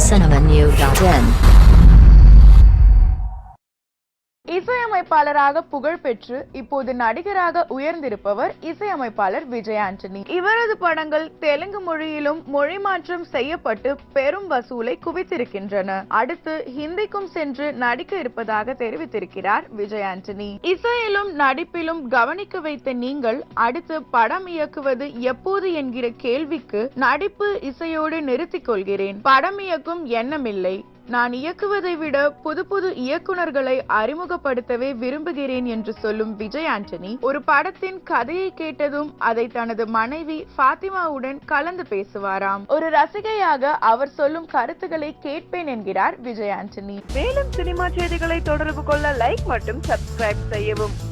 cinemanew.in. இசையமைப்பாளராக புகழ் பெற்று இப்போது நடிகராக உயர்ந்திருப்பவர் இசையமைப்பாளர் விஜய் ஆண்டனி. இவரது படங்கள் தெலுங்கு மொழியிலும் மொழி மாற்றம் செய்யப்பட்டு பெரும் வசூலை குவித்திருக்கின்றன. அடுத்து ஹிந்திக்கும் சென்று நடிக்க இருப்பதாக தெரிவித்திருக்கிறார் விஜய் ஆண்டனி. இசையிலும் நடிப்பிலும் கவனிக்க வைத்த நீங்கள் அடுத்து படம் இயக்குவது எப்போது என்கிற கேள்விக்கு நடிப்பு இசையோடு நிறுத்திக் கொள்கிறேன். படம் இயக்கும் எண்ணமில்லை. நான் இயக்குவதை விட புது புது இயக்குனர்களை அறிமுகப்படுத்தவே விரும்புகிறேன் என்று சொல்லும் விஜய் ஆண்டனி ஒரு படத்தின் கதையை கேட்டதும் அதை தனது மனைவி ஃபாத்திமாவுடன் கலந்து பேசுவாராம். ஒரு ரசிகையாக அவர் சொல்லும் கருத்துக்களை கேட்பேன் என்கிறார் விஜய் ஆண்டனி. மேலும் சினிமா செய்திகளை தொடர்பு கொள்ள லைக் மற்றும் சப்ஸ்கிரைப் செய்யவும்.